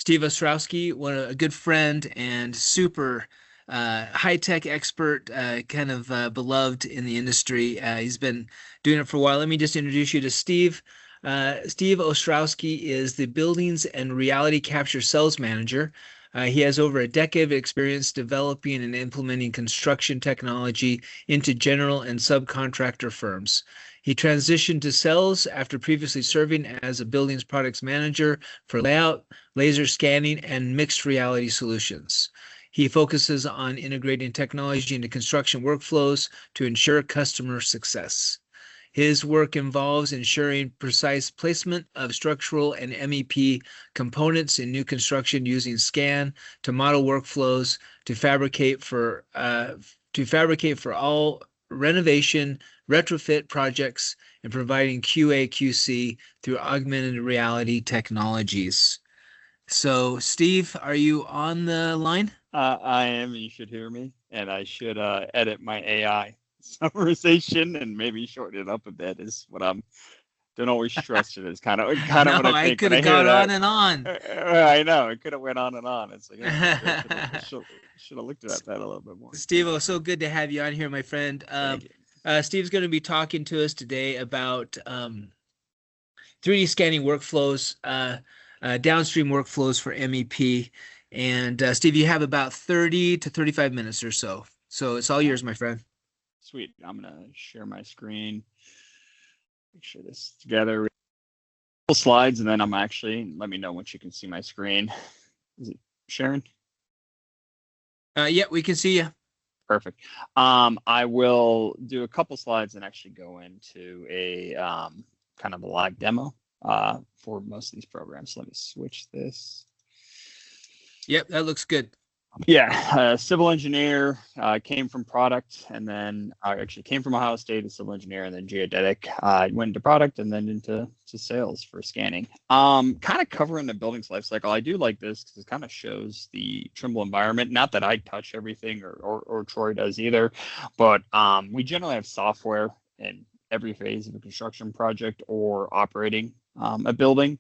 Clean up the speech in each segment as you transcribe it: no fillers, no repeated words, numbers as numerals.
Steve Ostrowski, a good friend and super high-tech expert, kind of beloved in the industry. He's been doing it for a while. Let me just introduce you to Steve. Steve Ostrowski is the Buildings and Reality Capture Sales Manager. He has over a decade of experience developing and implementing construction technology into general and subcontractor firms. He transitioned to sales after previously serving as a buildings products manager for layout, laser scanning, and mixed reality solutions. He focuses on integrating technology into construction workflows to ensure customer success. His work involves ensuring precise placement of structural and MEP components in new construction using scan to model workflows to fabricate for all renovation, retrofit projects, and providing QA/QC through augmented reality technologies. So, Steve, are you on the line? I am. You should hear me, and I should edit my AI summarization and maybe shorten it up a bit. Is what I'm. Don't always trust it. Is kind of No, what I I think could when I have hear gone that. on and on. I know it could have went on and on. It's like should have looked at that a little bit more. Steve, oh, so good to have you on here, my friend. Thank you. Steve's going to be talking to us today about 3D scanning workflows, downstream workflows for MEP. And Steve, you have about 30 to 35 minutes or so. So it's all yours, my friend. Sweet. I'm going to share my screen. Make sure this is together. Slides, and then I'm actually, let me know once you can see my screen. Is it sharing? Yeah, we can see you. Perfect. I will do a couple slides and actually go into a kind of a live demo for most of these programs. Let me switch this. Yep, that looks good. Yeah, civil engineer, came from product, and then I actually came from Ohio State as civil engineer, and then geodetic. Went into product and then into sales for scanning. Kind of covering the building's life cycle. I do like this because it kind of shows the Trimble environment. Not that I touch everything or Troy does either, but we generally have software in every phase of a construction project or operating a building.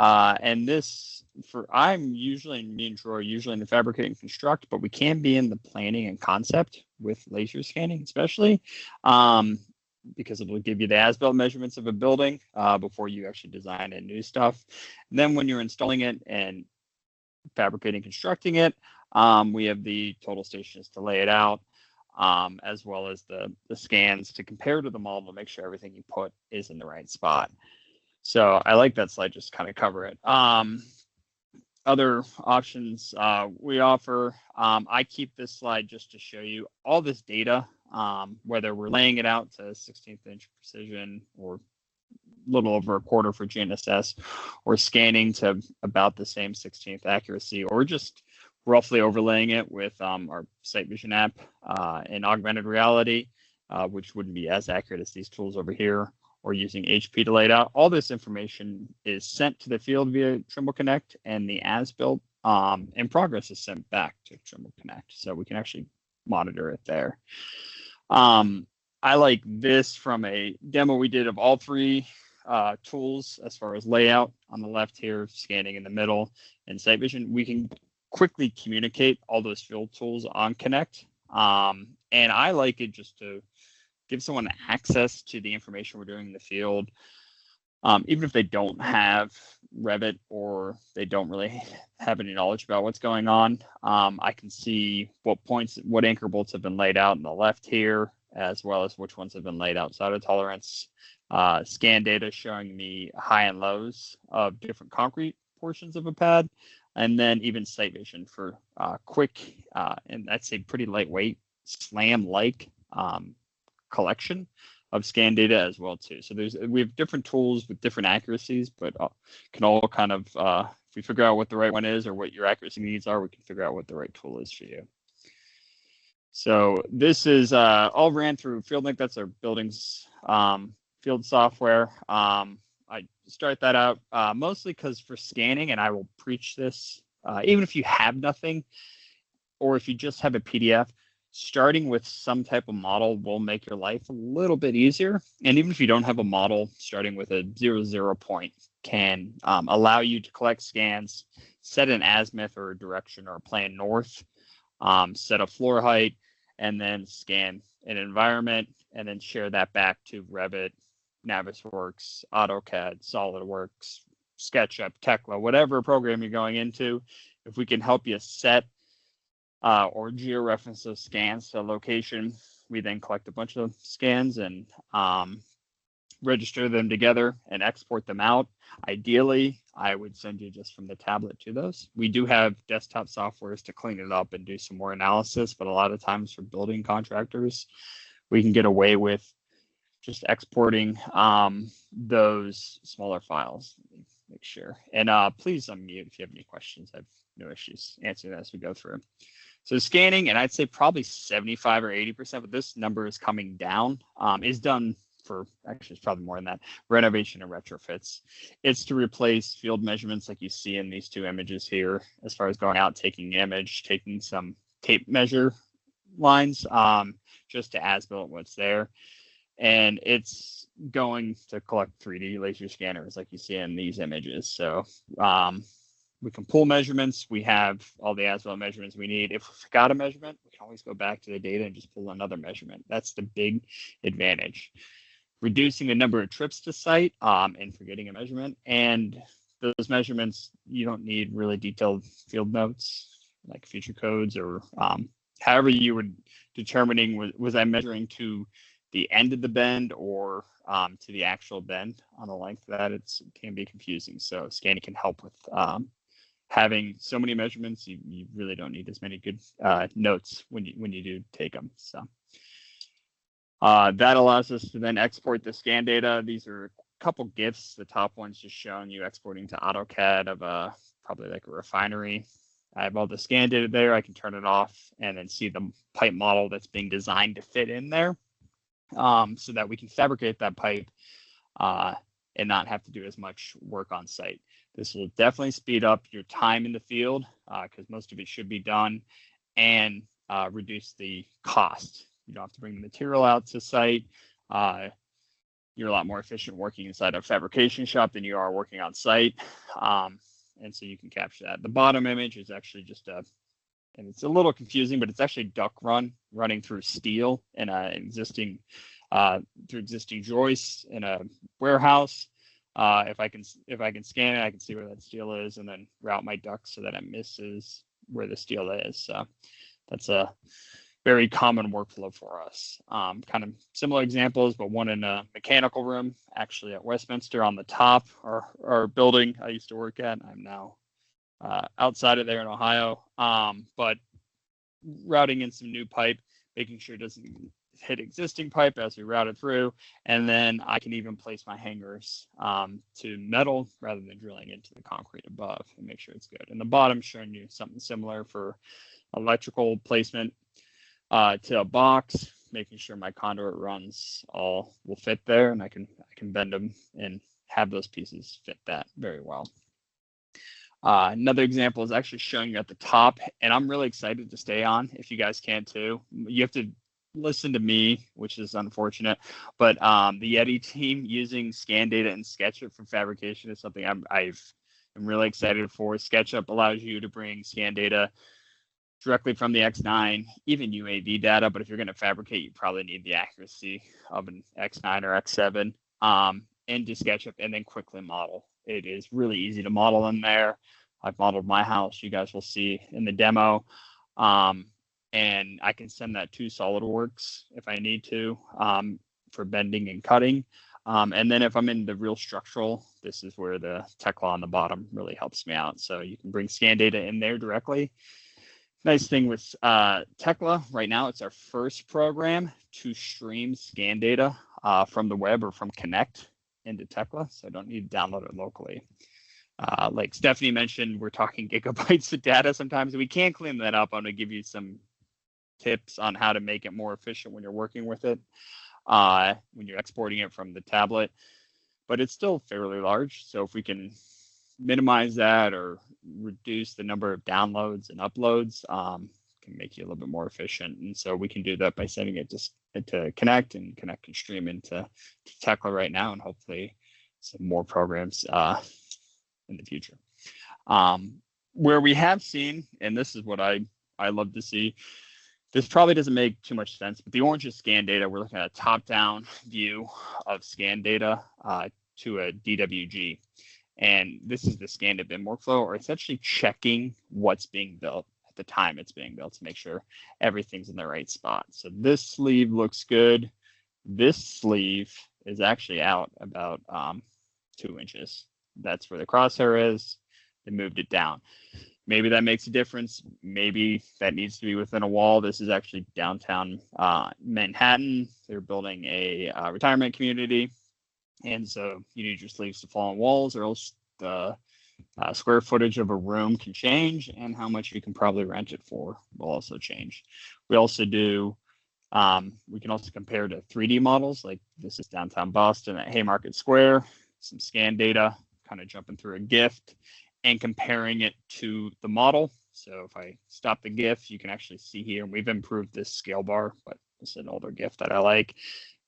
And this I'm usually, me and Troy are usually in the fabricate and construct, but we can be in the planning and concept with laser scanning, especially because it will give you the as-built measurements of a building before you actually design and new stuff. And then when you're installing it and fabricating, constructing it, we have the total stations to lay it out, as well as the scans to compare to the model to make sure everything you put is in the right spot. So I like that slide, just kind of cover it. Other options we offer, I keep this slide just to show you all this data, whether we're laying it out to 16th inch precision or a little over a quarter for GNSS, or scanning to about the same 16th accuracy, or just roughly overlaying it with our Sight Vision app in augmented reality, which wouldn't be as accurate as these tools over here, or using HP to lay it out. All this information is sent to the field via Trimble Connect, and the as-built in progress is sent back to Trimble Connect, so we can actually monitor it there. I like this from a demo we did of all three tools as far as layout on the left here, scanning in the middle, and Sight Vision. We can quickly communicate all those field tools on Connect, and I like it just to give someone access to the information we're doing in the field, even if they don't have Revit or they don't really have any knowledge about what's going on. I can see what anchor bolts have been laid out in the left here, as well as which ones have been laid outside of tolerance. Scan data showing me high and lows of different concrete portions of a pad, and then even Sight Vision for quick, and I'd say pretty lightweight, SLAM-like collection of scan data as well too. So we have different tools with different accuracies, but can all kind of, if we figure out what the right one is or what your accuracy needs are, we can figure out what the right tool is for you. So this is all ran through FieldLink. That's our buildings field software. I start that out mostly because for scanning, and I will preach this, even if you have nothing, or if you just have a PDF, starting with some type of model will make your life a little bit easier. And even if you don't have a model, starting with a 0, 0 point can allow you to collect scans, set an azimuth or a direction or a plan north, set a floor height, and then scan an environment, and then share that back to Revit, Navisworks, AutoCAD, SolidWorks, SketchUp, Tekla, whatever program you're going into. If we can help you set or georeference those scans to a location, we then collect a bunch of scans and register them together and export them out. Ideally, I would send you just from the tablet to those. We do have desktop softwares to clean it up and do some more analysis, but a lot of times for building contractors, we can get away with just exporting those smaller files. Make sure. And please unmute if you have any questions. I have no issues answering that as we go through. So scanning, and I'd say probably 75 or 80%, but this number is coming down, is done for, actually it's probably more than that, renovation and retrofits. It's to replace field measurements like you see in these two images here, as far as going out, taking an image, taking some tape measure lines, just to as-built what's there. And it's going to collect 3D laser scanners like you see in these images. So we can pull measurements. We have all the as-built measurements we need. If we've got a measurement, we can always go back to the data and just pull another measurement. That's the big advantage. Reducing the number of trips to site and for getting a measurement. And those measurements, you don't need really detailed field notes like feature codes or however you were determining, was I measuring to the end of the bend or to the actual bend on the length of that. It can be confusing. So scanning can help with having so many measurements. You really don't need as many good notes when you do take them. So that allows us to then export the scan data. These are a couple GIFs. The top one's just showing you exporting to AutoCAD of probably like a refinery. I have all the scan data there. I can turn it off and then see the pipe model that's being designed to fit in there, so that we can fabricate that pipe and not have to do as much work on site. This will definitely speed up your time in the field because most of it should be done, and reduce the cost. You don't have to bring the material out to site. You're a lot more efficient working inside a fabrication shop than you are working on site. And so you can capture that. The bottom image is actually just and it's a little confusing, but it's actually duct running through steel in through existing joists in a warehouse. If I can scan it, I can see where that steel is and then route my duct so that it misses where the steel is. So that's a very common workflow for us. Kind of similar examples, but one in a mechanical room, actually at Westminster on the top, our building I used to work at. I'm now outside of there in Ohio, but routing in some new pipe, making sure it doesn't hit existing pipe as we route it through. And then I can even place my hangers to metal rather than drilling into the concrete above and make sure it's good. And the bottom showing you something similar for electrical placement to a box, making sure my conduit runs all will fit there, and I can bend them and have those pieces fit that very well. Another example is actually showing you at the top, and I'm really excited to stay on if you guys can too. You have to listen to me, which is unfortunate, but the Yeti team using scan data and SketchUp for fabrication is something I'm really excited for. SketchUp allows you to bring scan data directly from the X9, even UAV data, but if you're going to fabricate, you probably need the accuracy of an X9 or X7 into SketchUp and then quickly model. It is really easy to model in there. I've modeled my house. You guys will see in the demo. And I can send that to SolidWorks if I need to for bending and cutting. And then if I'm in the real structural, this is where the Tekla on the bottom really helps me out. So you can bring scan data in there directly. Nice thing with Tekla right now, it's our first program to stream scan data from the web or from Connect into Tekla, so I don't need to download it locally. Like Stephanie mentioned, we're talking gigabytes of data sometimes. We can clean that up. I'm going to give you some tips on how to make it more efficient when you're working with it, when you're exporting it from the tablet, but it's still fairly large. So if we can minimize that or reduce the number of downloads and uploads, can make you a little bit more efficient. And so we can do that by setting it to Connect and stream into Tekla right now, and hopefully some more programs in the future. Where we have seen, and this is what I love to see, this probably doesn't make too much sense, but the orange is scan data. We're looking at a top-down view of scan data to a DWG. And this is the scan to bin workflow, or it's actually checking what's being built at the time it's being built to make sure everything's in the right spot. So this sleeve looks good. This sleeve is actually out about 2 inches. That's where the crosshair is. They moved it down. Maybe that makes a difference. Maybe that needs to be within a wall. This is actually downtown Manhattan. They're building a retirement community. And so you need your sleeves to fall on walls, or else the square footage of a room can change, and how much you can probably rent it for will also change. We also do, we can also compare to 3D models, like this is downtown Boston at Haymarket Square, some scan data, kind of jumping through a GIF and comparing it to the model. So if I stop the GIF, you can actually see here, and we've improved this scale bar, but it's an older GIF that I like,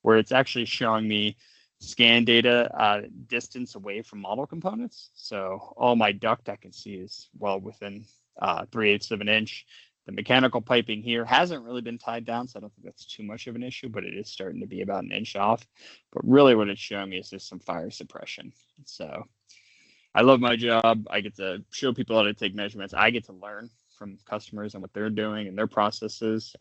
where it's actually showing me scan data distance away from model components. So all my duct I can see is well within 3/8 of an inch. The mechanical piping here hasn't really been tied down, so I don't think that's too much of an issue, but it is starting to be about an inch off. But really what it's showing me is just some fire suppression. So I love my job. I get to show people how to take measurements. I get to learn from customers and what they're doing and their processes.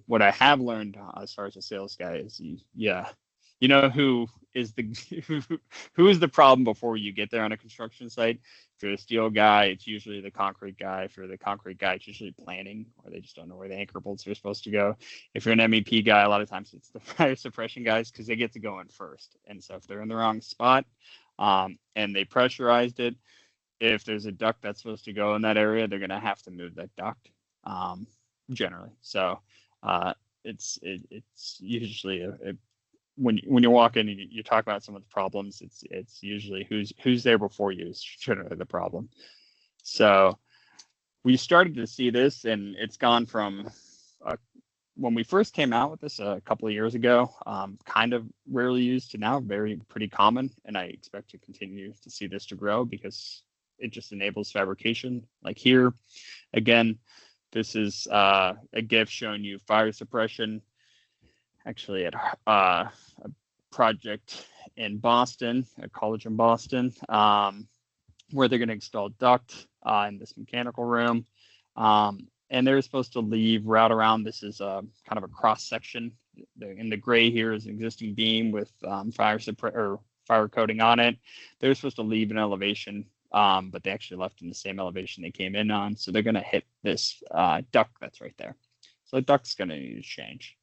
What I have learned as far as a sales guy is, you know who is the problem before you get there on a construction site. If you're the steel guy, it's usually the concrete guy. If you're the concrete guy, it's usually planning, or they just don't know where the anchor bolts are supposed to go. If you're an MEP guy, a lot of times it's the fire suppression guys, because they get to go in first. And so if they're in the wrong spot and they pressurized it, if there's a duct that's supposed to go in that area, they're going to have to move that duct generally. So it's usually when you walk in and you talk about some of the problems, it's usually who's there before you is generally the problem. So we started to see this, and it's gone from when we first came out with this a couple of years ago, kind of rarely used, to now pretty common. And I expect to continue to see this to grow because it just enables fabrication. Like here, again, this is a GIF showing you fire suppression. Actually, at a project in Boston, a college in Boston, where they're going to install duct in this mechanical room. And they're supposed to leave route around. This is kind of a cross section. In the gray here is an existing beam with fire coating on it. They're supposed to leave an elevation, but they actually left in the same elevation they came in on. So they're going to hit this duct that's right there. So the duct's going to need to change.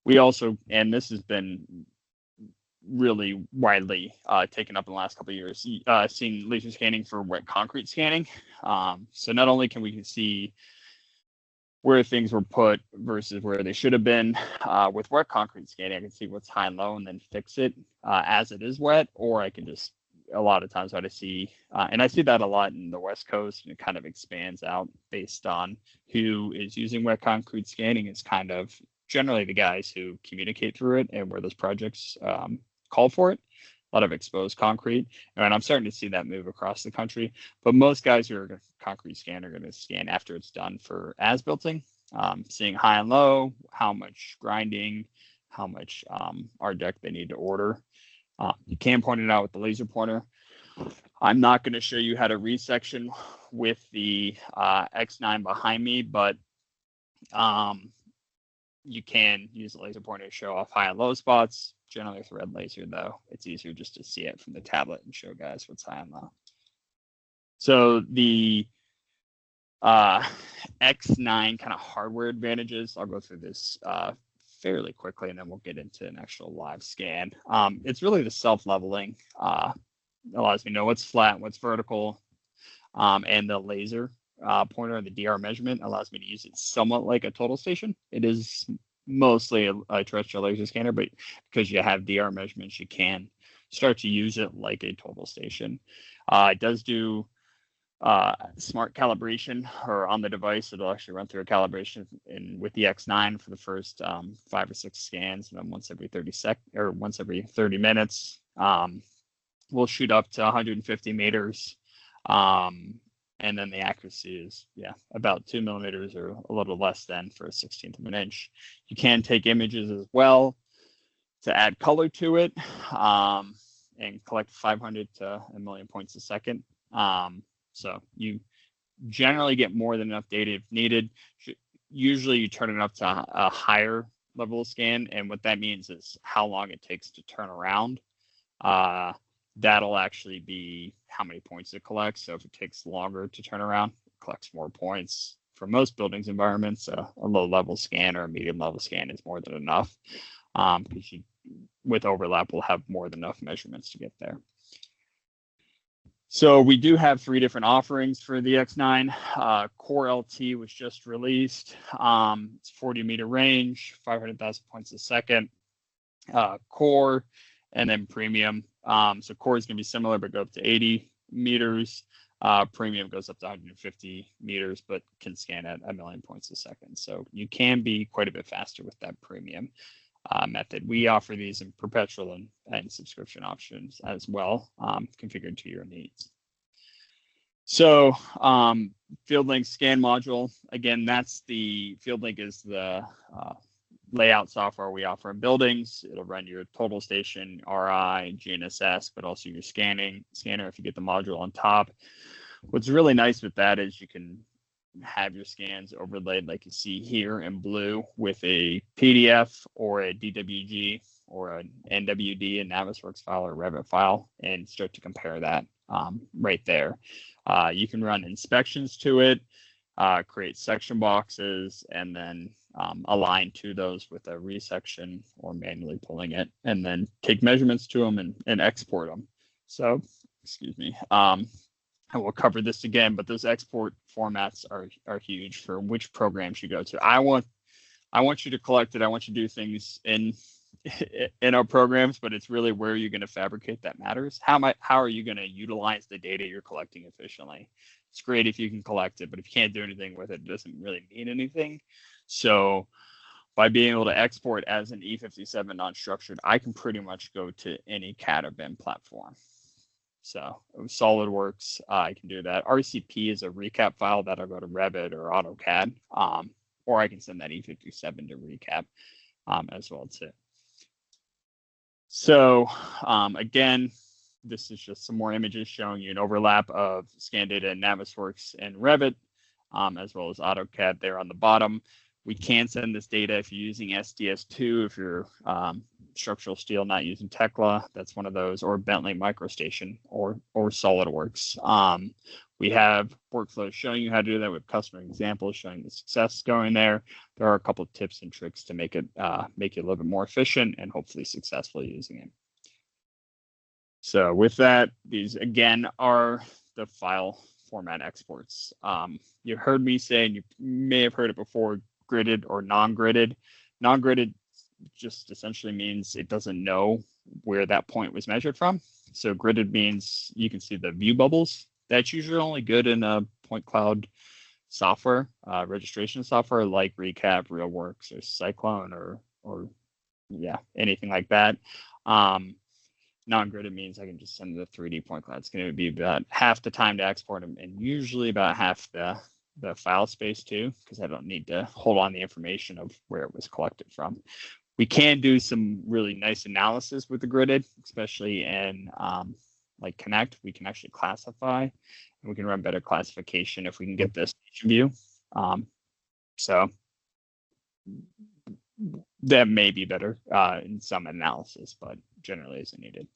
We also, and this has been really widely taken up in the last couple of years, seeing laser scanning for wet concrete scanning. So not only can we see where things were put versus where they should have been with wet concrete scanning, I can see what's high and low and then fix it as it is wet, or I can just, a lot of times what I see, and I see that a lot in the West Coast, and it kind of expands out based on who is using wet concrete scanning. Is kind of generally the guys who communicate through it and where those projects call for it. A lot of exposed concrete, and I'm starting to see that move across the country. But most guys who are going to concrete scan are going to scan after it's done for as-builting, seeing high and low, how much grinding, how much RDEC they need to order. You can point it out with the laser pointer. I'm not going to show you how to resection with the X9 behind me, but you can use the laser pointer to show off high and low spots. Generally with red laser, though, it's easier just to see it from the tablet and show guys what's high and low. So the X9 kind of hardware advantages, I'll go through this fairly quickly, and then we'll get into an actual live scan. It's really the self-leveling. Allows me to know what's flat, what's vertical, and the laser pointer and the DR measurement allows me to use it somewhat like a total station. It is mostly a terrestrial laser scanner, but because you have DR measurements, you can start to use it like a total station. It does do smart calibration, or on the device, it'll actually run through a calibration with the X9 for the first 5 or 6 scans, and then once every 30 minutes. We'll shoot up to 150 meters. And then the accuracy is, about 2 millimeters or a little less than for a 16th of an inch. You can take images as well to add color to it, and collect 500 to 1 million points a second. So you generally get more than enough data if needed. Usually you turn it up to a higher level of scan, and what that means is how long it takes to turn around. That'll actually be how many points it collects. So if it takes longer to turn around, it collects more points. For most buildings environments, a low level scan or a medium level scan is more than enough, because with overlap, we'll have more than enough measurements to get there. So we do have 3 different offerings for the X9. Core LT was just released. It's 40-meter range, 500,000 points a second. Core, and then Premium. So Core is going to be similar, but go up to 80 meters. Premium goes up to 150 meters, but can scan at 1 million points a second. So you can be quite a bit faster with that Premium method. We offer these in perpetual and subscription options as well, configured to your needs. So FieldLink scan module, again, that's the FieldLink is the layout software we offer in buildings. It'll run your total station, RI, GNSS, but also your scanner if you get the module on top. What's really nice with that is you can have your scans overlaid like you see here in blue with a PDF or a DWG or an NWD, a Navisworks file or Revit file, and start to compare that right there. You can run inspections to it, create section boxes, and then align to those with a resection or manually pulling it, and then take measurements to them and export them. So, excuse me. I will cover this again, but those export formats are huge for which programs you go to. I want you to collect it. I want you to do things in our programs, but it's really where you're going to fabricate that matters. How are you going to utilize the data you're collecting efficiently? It's great if you can collect it, but if you can't do anything with it, it doesn't really mean anything. So by being able to export as an E57 non-structured, I can pretty much go to any CAD or BIM platform. So SolidWorks, I can do that. RCP is a recap file that'll go to Revit or AutoCAD, or I can send that E57 to recap as well too. So again, this is just some more images showing you an overlap of scan data in Navisworks and Revit, as well as AutoCAD there on the bottom. We can send this data if you're using SDS2, if you're structural steel, not using Tekla, that's one of those, or Bentley MicroStation or SolidWorks. We have workflows showing you how to do that with customer examples showing the success going there. There are a couple of tips and tricks to make it a little bit more efficient and hopefully successfully using it. So with that, these again are the file format exports. You heard me say, and you may have heard it before, gridded or non-gridded. Non-gridded just essentially means it doesn't know where that point was measured from. So gridded means you can see the view bubbles. That's usually only good in a point cloud software, registration software like Recap, RealWorks, or Cyclone, or anything like that. Non-gridded means I can just send the 3D point cloud. It's going to be about half the time to export them, and usually about half the file space too, because I don't need to hold on the information of where it was collected from. We can do some really nice analysis with the gridded, especially in like Connect. We can actually classify, and we can run better classification if we can get this view. So that may be better in some analysis, but generally isn't needed.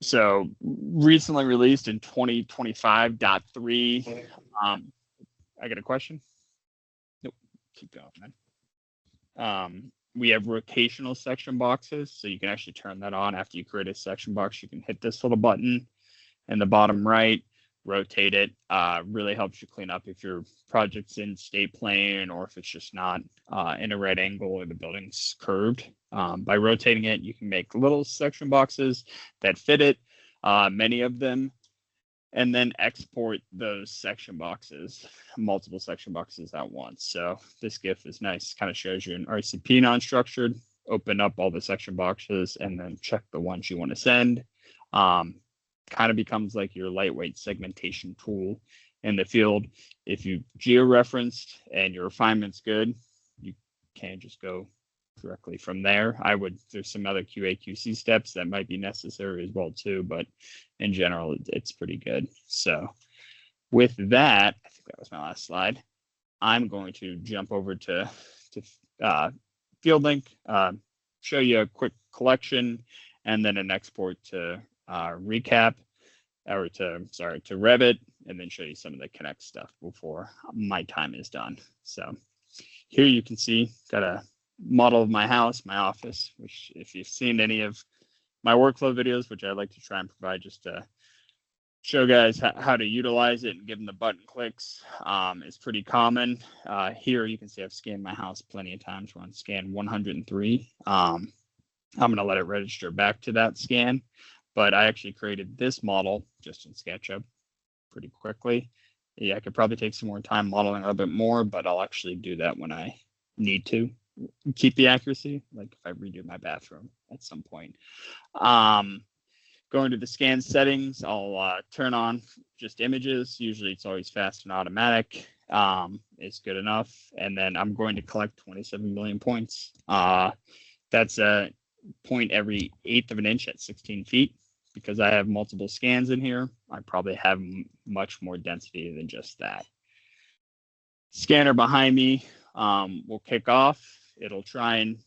So recently released in 2025.3. I got a question? Nope, keep going, man. We have rotational section boxes, so you can actually turn that on after you create a section box. You can hit this little button in the bottom right, rotate it. Really helps you clean up if your project's in state plane or if it's just not in a right angle or the building's curved. By rotating it, you can make little section boxes that fit it. many of them, and then export those section boxes, multiple section boxes at once. So this GIF is nice, kind of shows you an RCP non-structured, open up all the section boxes and then check the ones you want to send. Kind of becomes like your lightweight segmentation tool in the field. If you geo-referenced and your refinement's good, you can just go directly from there. There's some other QA QC steps that might be necessary as well too, but in general, it's pretty good. So with that, I think that was my last slide. I'm going to jump over to FieldLink, show you a quick collection, and then an export to recap, or to Revit, and then show you some of the Connect stuff before my time is done. So here you can see, got a model of my house, my office, which if you've seen any of my workflow videos, which I like to try and provide just to show guys how to utilize it and give them the button clicks, is pretty common. Here you can see I've scanned my house plenty of times. We're on scan 103. I'm going to let it register back to that scan, but I actually created this model just in SketchUp pretty quickly. Yeah, I could probably take some more time modeling a little bit more, but I'll actually do that when I need to keep the accuracy, like if I redo my bathroom at some point. Going to the scan settings, I'll turn on just images. Usually it's always fast and automatic. It's good enough. And then I'm going to collect 27 million points. That's a point every 1/8 of an inch at 16 feet. Because I have multiple scans in here, I probably have much more density than just that. Scanner behind me will kick off. It'll try and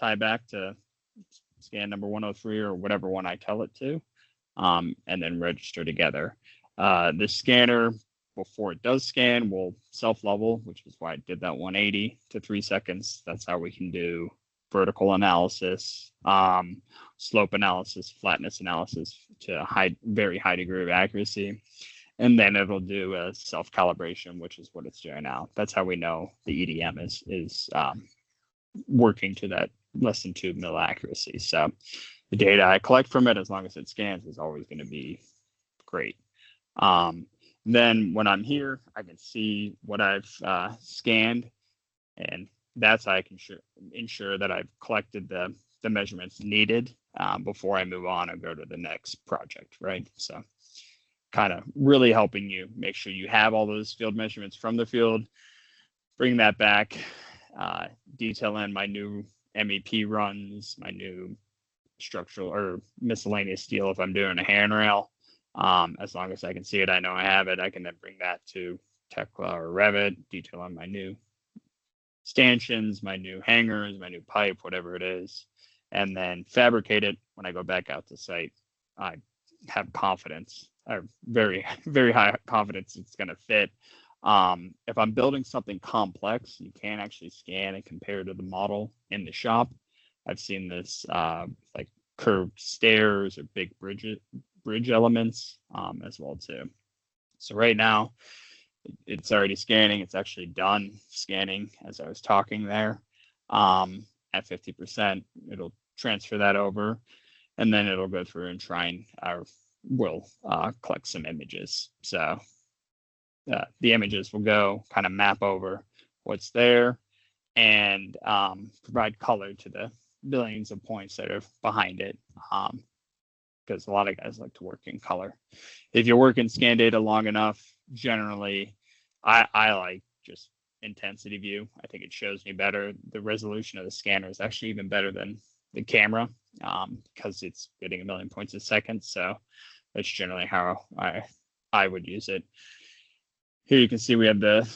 tie back to scan number 103 or whatever one I tell it to, and then register together. The scanner, before it does scan, will self-level, which is why I did that 180 to 3 seconds. That's how we can do vertical analysis, slope analysis, flatness analysis to a very high degree of accuracy. And then it'll do a self-calibration, which is what it's doing now. That's how we know the EDM is working to that less than 2 mil accuracy. So the data I collect from it, as long as it scans, is always going to be great. Then when I'm here, I can see what I've scanned, and that's how I can ensure that I've collected the measurements needed before I move on and go to the next project, right? So kind of really helping you make sure you have all those field measurements from the field, bring that back, detail in my new MEP runs, my new structural or miscellaneous steel if I'm doing a handrail. As long as I can see it, I know I have it. I can then bring that to Tekla or Revit, detail on my new stanchions, my new hangers, my new pipe, whatever it is, and then fabricate it. When I go back out to site, I have confidence, or very, very high confidence it's going to fit. If I'm building something complex, you can actually scan and compare to the model in the shop. I've seen this like curved stairs or big bridge elements as well too. So right now it's already scanning. It's actually done scanning as I was talking there. At 50%, it'll transfer that over, and then it'll go through and try and will collect some images. So the images will go kind of map over what's there and provide color to the billions of points that are behind it, because a lot of guys like to work in color. If you work in scan data long enough, generally I like just intensity view. I think it shows me better. The resolution of the scanner is actually even better than the camera, because it's getting 1 million points a second. So that's generally how I would use it. Here you can see we have the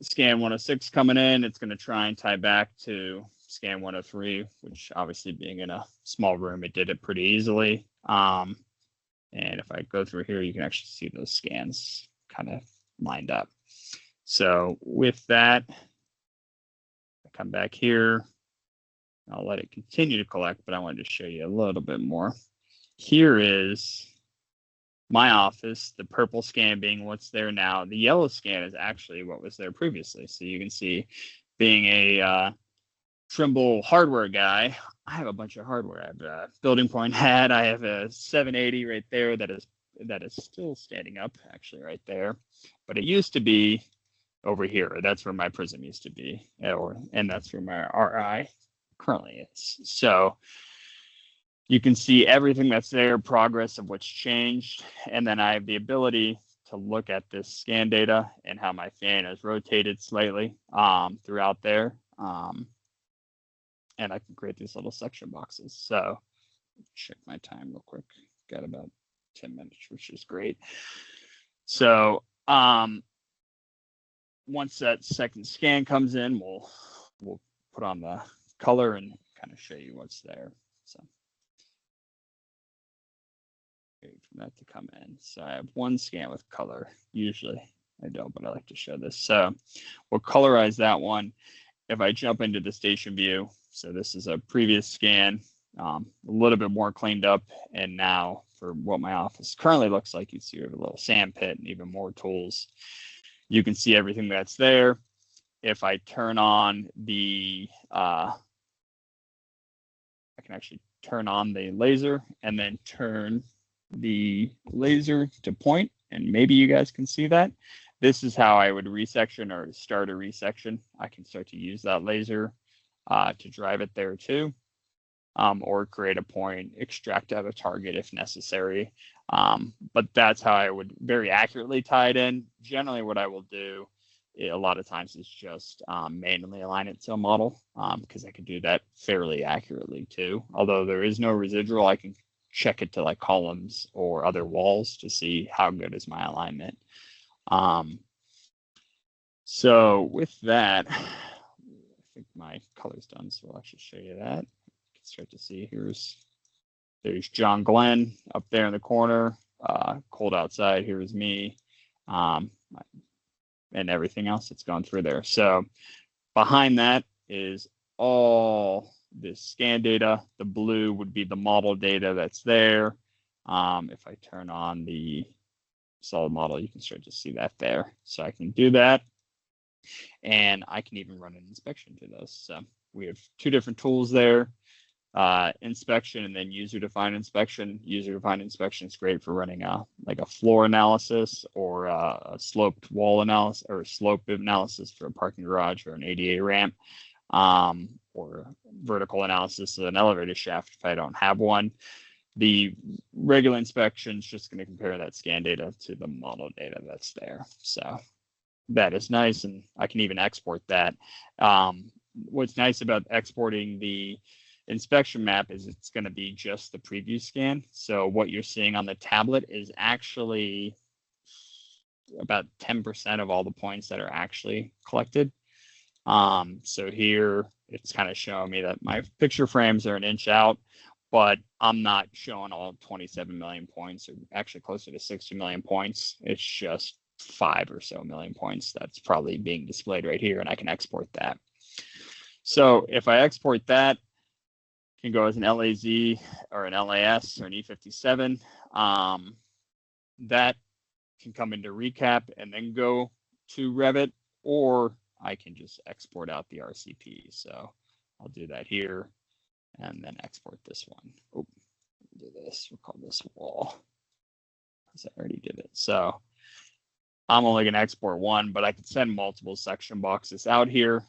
scan 106 coming in. It's going to try and tie back to scan 103, which obviously being in a small room, it did it pretty easily. And if I go through here, you can actually see those scans kind of lined up. So with that, I come back here. I'll let it continue to collect, but I wanted to show you a little bit more. Here is my office, the purple scan being what's there now. The yellow scan is actually what was there previously. So you can see, being a Trimble hardware guy, I have a bunch of hardware. I have a BuildingPoint hat. I have a 780 right there that is still standing up, actually, right there. But it used to be over here. That's where my Prism used to be, and that's where my RI currently is. So you can see everything that's there, progress of what's changed, and then I have the ability to look at this scan data and how my fan has rotated slightly throughout there. And I can create these little section boxes. So check my time real quick. Got about 10 minutes, which is great. So once that second scan comes in, we'll put on the color and kind of show you what's there. So wait for that to come in. So I have one scan with color. Usually I don't, but I like to show this. So we'll colorize that one. If I jump into the station view, so this is a previous scan, a little bit more cleaned up. And now for what my office currently looks like, you see we have a little sand pit and even more tools. You can see everything that's there. If I turn on the, I can actually turn on the laser and then turn the laser to point, and maybe you guys can see that. This is how I would resection or start a resection. I can start to use that laser to drive it there too, or create a point, extract out a target if necessary. But that's how I would very accurately tie it in. Generally, what I will do a lot of times is just manually align it to a model, because I can do that fairly accurately too. Although there is no residual, I can check it to like columns or other walls to see how good is my alignment. So with that, I think my color's done, so I'll actually show you that. You can start to see there's John Glenn up there in the corner, cold outside. Here's me, and everything else that's going through there. So behind that is all this scan data. The blue would be the model data that's there. If I turn on the solid model, you can start to see that there. So I can do that. And I can even run an inspection to those. So we have two different tools there, inspection and then user-defined inspection. User-defined inspection is great for running like a floor analysis or a sloped wall analysis or slope analysis for a parking garage or an ADA ramp, or vertical analysis of an elevator shaft if I don't have one. The regular inspection is just going to compare that scan data to the model data that's there. So that is nice, and I can even export that. What's nice about exporting the inspection map is it's going to be just the preview scan. So what you're seeing on the tablet is actually about 10% of all the points that are actually collected. So here it's kind of showing me that my picture frames are an inch out, but I'm not showing all 27 million points, or actually closer to 60 million points. It's just 5 or so million points that's probably being displayed right here, and I can export that. So if I export that, it can go as an LAZ or an LAS or an E57. That can come into recap and then go to Revit, or I can just export out the RCP. So I'll do that here and then export this one. Oh, we'll do this. We'll call this wall, because I already did it. So I'm only going to export one, but I can send multiple section boxes out here.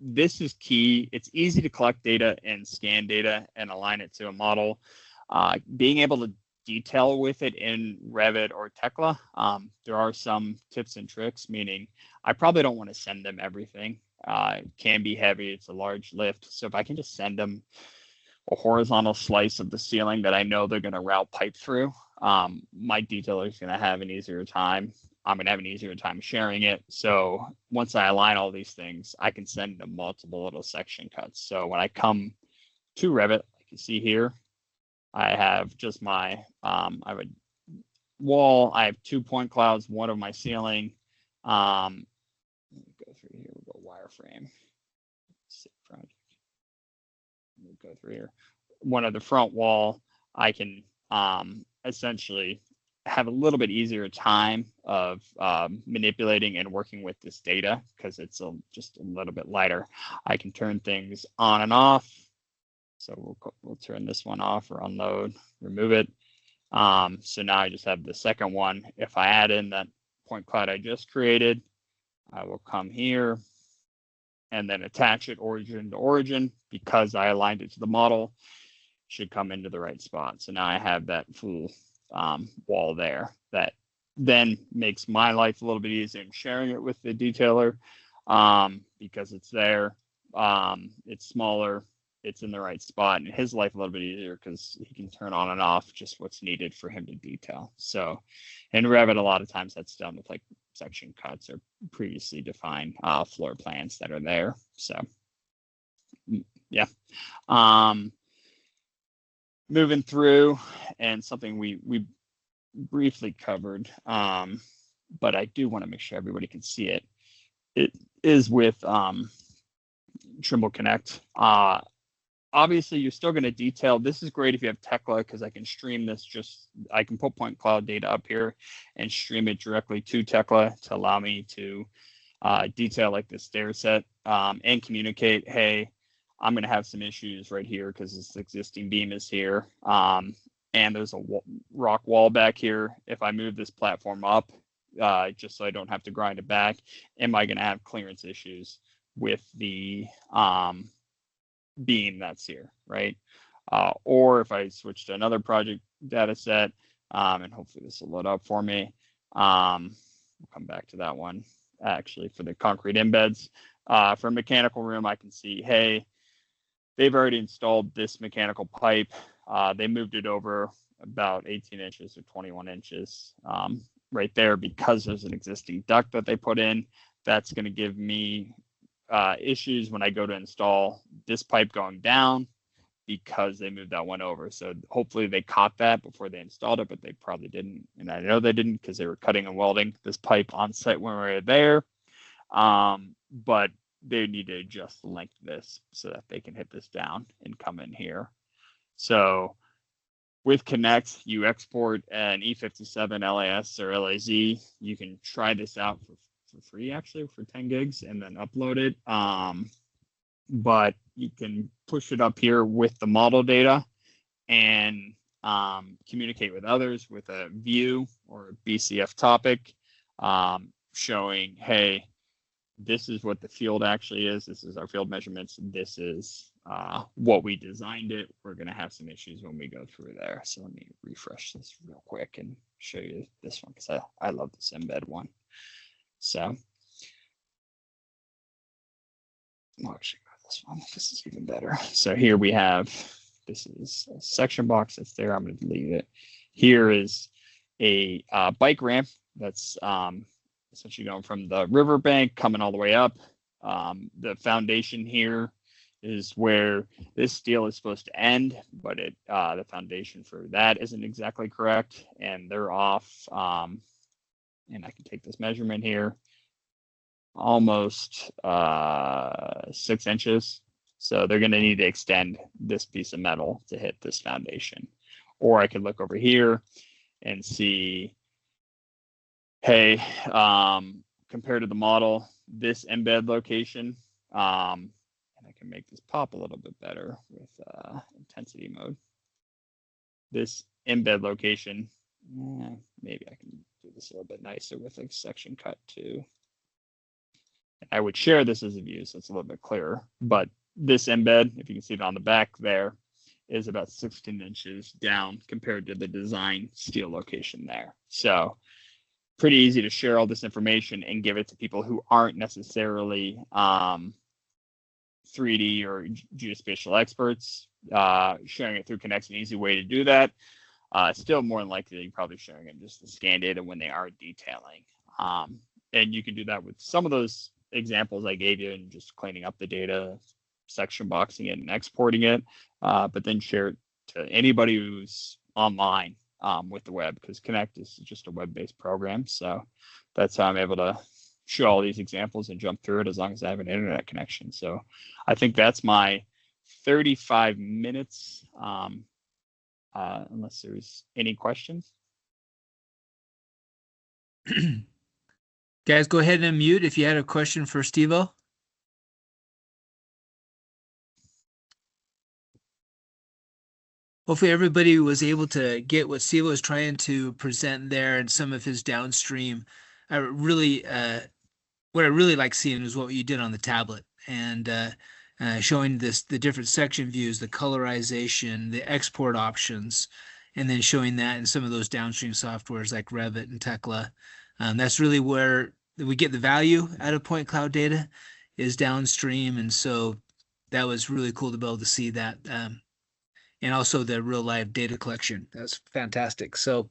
This is key. It's easy to collect data and scan data and align it to a model. Being able to detail with it in Revit or Tekla, there are some tips and tricks, meaning I probably don't want to send them everything. It can be heavy. It's a large lift. So if I can just send them a horizontal slice of the ceiling that I know they're going to route pipe through, my detailer is going to have an easier time. I'm going to have an easier time sharing it. So once I align all these things, I can send them multiple little section cuts. So when I come to Revit, like you see here, I have just my, I have a wall. I have 2 point clouds, one of my ceiling. Let me go through here. We'll go wireframe. Project. We'll go through here. One of the front wall, I can essentially have a little bit easier time of manipulating and working with this data because it's just a little bit lighter. I can turn things on and off. So we'll turn this one off or unload, remove it. So now I just have the second one. If I add in that point cloud I just created, I will come here and then attach it origin to origin because I aligned it to the model. Should come into the right spot. So now I have that full wall there. That then makes my life a little bit easier in sharing it with the detailer because it's there. It's smaller. It's in the right spot, and his life a little bit easier because he can turn on and off just what's needed for him to detail. So in Revit, a lot of times that's done with like section cuts or previously defined floor plans that are there. So yeah. Moving through, and something we briefly covered, but I do want to make sure everybody can see it. It is with Trimble Connect. Obviously, you're still going to detail. This is great if you have Tekla because I can stream this. I can put point cloud data up here and stream it directly to Tekla to allow me to detail like this stair set and communicate, hey, I'm going to have some issues right here because this existing beam is here. And there's a rock wall back here. If I move this platform up, just so I don't have to grind it back, am I going to have clearance issues with the beam that's here, right? Or if I switch to another project data set, and hopefully this will load up for me. We'll come back to that one. Actually, for the concrete embeds, for a mechanical room, I can see, hey, they've already installed this mechanical pipe. They moved it over about 18 inches or 21 inches right there because there's an existing duct that they put in. That's going to give me issues when I go to install this pipe going down because they moved that one over. So hopefully they caught that before they installed it, but they probably didn't. And I know they didn't because they were cutting and welding this pipe on site when we were there. But they need to adjust the length of this so that they can hit this down and come in here. So with Connect, you export an E57 LAS or LAZ. You can try this out for free, actually, for 10 gigs and then upload it. But you can push it up here with the model data and communicate with others with a view or a BCF topic showing, hey, this is what the field actually is. This is our field measurements. This is what we designed it. We're going to have some issues when we go through there. So let me refresh this real quick and show you this one because I love this embed one. So I'll actually go to this one. This is even better. So here we have, this is a section box that's there. I'm going to delete it. Here is a bike ramp that's essentially going from the riverbank coming all the way up. The foundation here is where this steel is supposed to end, but the foundation for that isn't exactly correct, and they're off. And I can take this measurement here, almost 6 inches. So they're going to need to extend this piece of metal to hit this foundation. Or I could look over here and see, hey, compared to the model, this embed location, and I can make this pop a little bit better with intensity mode. This embed location, maybe I can do this a little bit nicer with a section cut too. I would share this as a view, so it's a little bit clearer. But this embed, if you can see it on the back there, is about 16 inches down compared to the design steel location there. So pretty easy to share all this information and give it to people who aren't necessarily 3D or geospatial experts. Sharing it through Connect's an easy way to do that. Still more than likely, you're probably sharing it just the scan data when they are detailing. And you can do that with some of those examples I gave you and just cleaning up the data, section boxing it and exporting it, but then share it to anybody who's online with the web, because Connect is just a web-based program. So that's how I'm able to show all these examples and jump through it as long as I have an internet connection. So I think that's my 35 minutes, unless there's any questions. Guys, go ahead and unmute if you had a question for Steve-O. Hopefully everybody was able to get what Steve was trying to present there and some of his downstream. I really, what I really like seeing is what you did on the tablet and showing the different section views, the colorization, the export options, and then showing that in some of those downstream softwares like Revit and Tekla. That's really where we get the value out of point cloud data is downstream, and so that was really cool to be able to see that. And also the real live data collection. That's fantastic. So